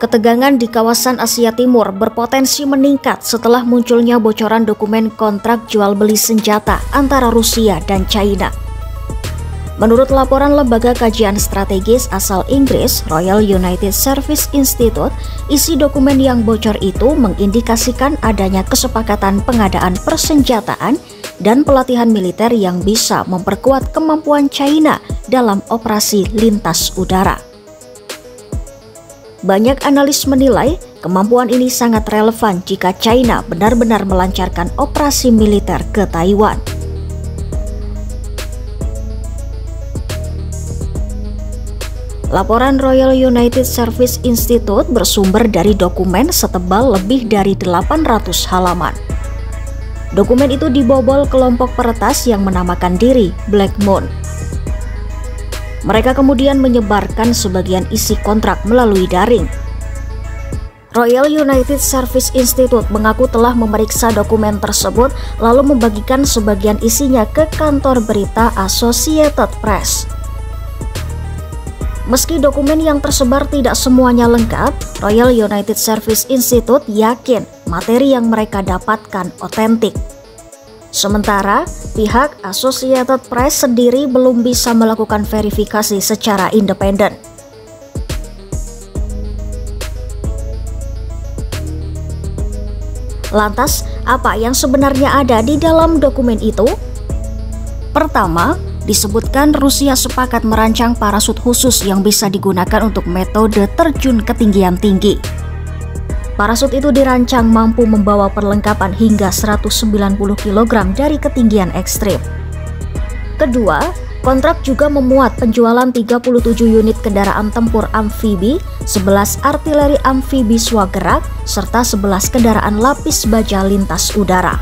Ketegangan di kawasan Asia Timur berpotensi meningkat setelah munculnya bocoran dokumen kontrak jual beli senjata antara Rusia dan China. Menurut laporan lembaga kajian strategis asal Inggris, Royal United Service Institute, isi dokumen yang bocor itu mengindikasikan adanya kesepakatan pengadaan persenjataan dan pelatihan militer yang bisa memperkuat kemampuan China dalam operasi lintas udara. Banyak analis menilai kemampuan ini sangat relevan jika China benar-benar melancarkan operasi militer ke Taiwan. Laporan Royal United Service Institute bersumber dari dokumen setebal lebih dari 800 halaman. Dokumen itu dibobol kelompok peretas yang menamakan diri Black Moon. Mereka kemudian menyebarkan sebagian isi kontrak melalui daring. Royal United Service Institute mengaku telah memeriksa dokumen tersebut lalu membagikan sebagian isinya ke kantor berita Associated Press. Meski dokumen yang tersebar tidak semuanya lengkap, Royal United Service Institute yakin materi yang mereka dapatkan otentik. Sementara, pihak Associated Press sendiri belum bisa melakukan verifikasi secara independen. Lantas, apa yang sebenarnya ada di dalam dokumen itu? Pertama, disebutkan Rusia sepakat merancang parasut khusus yang bisa digunakan untuk metode terjun ketinggian tinggi. Parasut itu dirancang mampu membawa perlengkapan hingga 190 kg dari ketinggian ekstrim. Kedua, kontrak juga memuat penjualan 37 unit kendaraan tempur amfibi, 11 artileri amfibi swagerak, serta 11 kendaraan lapis baja lintas udara.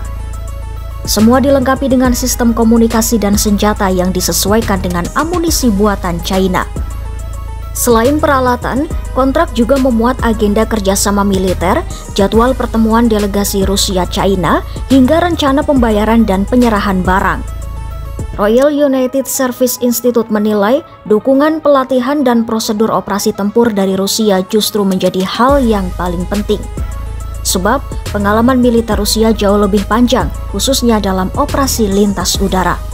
Semua dilengkapi dengan sistem komunikasi dan senjata yang disesuaikan dengan amunisi buatan China. Selain peralatan, kontrak juga memuat agenda kerjasama militer, jadwal pertemuan delegasi Rusia-China, hingga rencana pembayaran dan penyerahan barang. Royal United Service Institute menilai dukungan pelatihan dan prosedur operasi tempur dari Rusia justru menjadi hal yang paling penting. Sebab pengalaman militer Rusia jauh lebih panjang, khususnya dalam operasi lintas udara.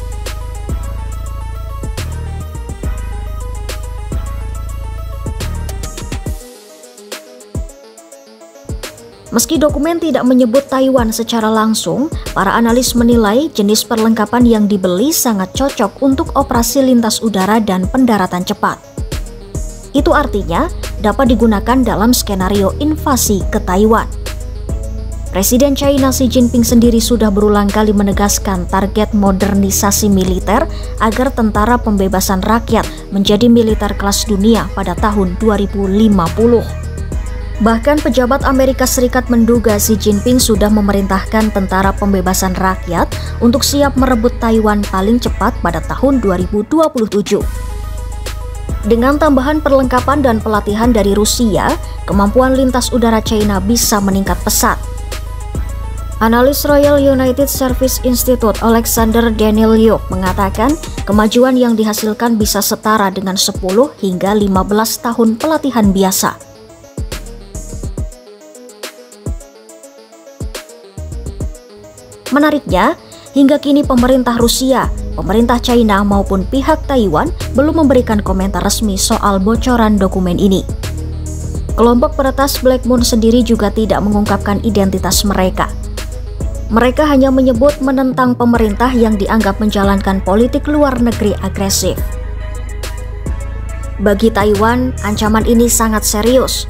Meski dokumen tidak menyebut Taiwan secara langsung, para analis menilai jenis perlengkapan yang dibeli sangat cocok untuk operasi lintas udara dan pendaratan cepat. Itu artinya dapat digunakan dalam skenario invasi ke Taiwan. Presiden China Xi Jinping sendiri sudah berulang kali menegaskan target modernisasi militer agar tentara pembebasan rakyat menjadi militer kelas dunia pada tahun 2050. Bahkan pejabat Amerika Serikat menduga Xi Jinping sudah memerintahkan tentara pembebasan rakyat untuk siap merebut Taiwan paling cepat pada tahun 2027. Dengan tambahan perlengkapan dan pelatihan dari Rusia, kemampuan lintas udara China bisa meningkat pesat. Analis Royal United Service Institute Alexander Danilyuk mengatakan kemajuan yang dihasilkan bisa setara dengan 10 hingga 15 tahun pelatihan biasa. Menariknya, hingga kini pemerintah Rusia, pemerintah China maupun pihak Taiwan belum memberikan komentar resmi soal bocoran dokumen ini. Kelompok peretas Black Moon sendiri juga tidak mengungkapkan identitas mereka. Mereka hanya menyebut menentang pemerintah yang dianggap menjalankan politik luar negeri agresif. Bagi Taiwan, ancaman ini sangat serius.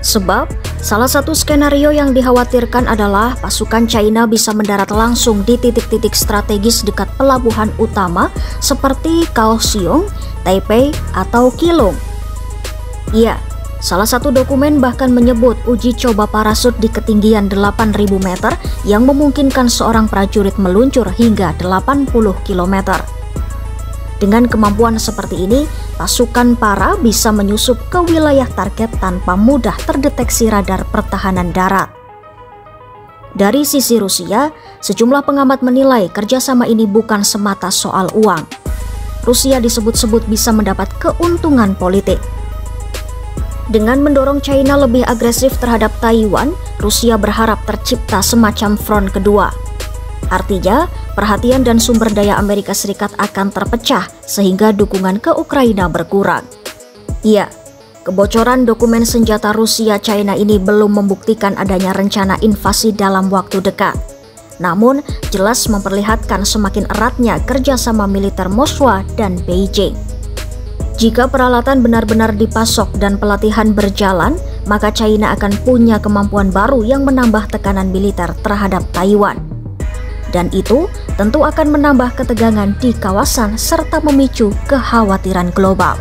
Sebab, salah satu skenario yang dikhawatirkan adalah pasukan China bisa mendarat langsung di titik-titik strategis dekat pelabuhan utama seperti Kaohsiung, Taipei, atau Keelung. Ya, salah satu dokumen bahkan menyebut uji coba parasut di ketinggian 8.000 meter yang memungkinkan seorang prajurit meluncur hingga 80 km. Dengan kemampuan seperti ini, pasukan para bisa menyusup ke wilayah target tanpa mudah terdeteksi radar pertahanan darat. Dari sisi Rusia, sejumlah pengamat menilai kerjasama ini bukan semata soal uang. Rusia disebut-sebut bisa mendapat keuntungan politik. Dengan mendorong China lebih agresif terhadap Taiwan, Rusia berharap tercipta semacam front kedua. Artinya, perhatian dan sumber daya Amerika Serikat akan terpecah sehingga dukungan ke Ukraina berkurang. Ya, kebocoran dokumen senjata Rusia-China ini belum membuktikan adanya rencana invasi dalam waktu dekat. Namun, jelas memperlihatkan semakin eratnya kerjasama militer Moskwa dan Beijing. Jika peralatan benar-benar dipasok dan pelatihan berjalan, maka China akan punya kemampuan baru yang menambah tekanan militer terhadap Taiwan. Dan itu tentu akan menambah ketegangan di kawasan serta memicu kekhawatiran global.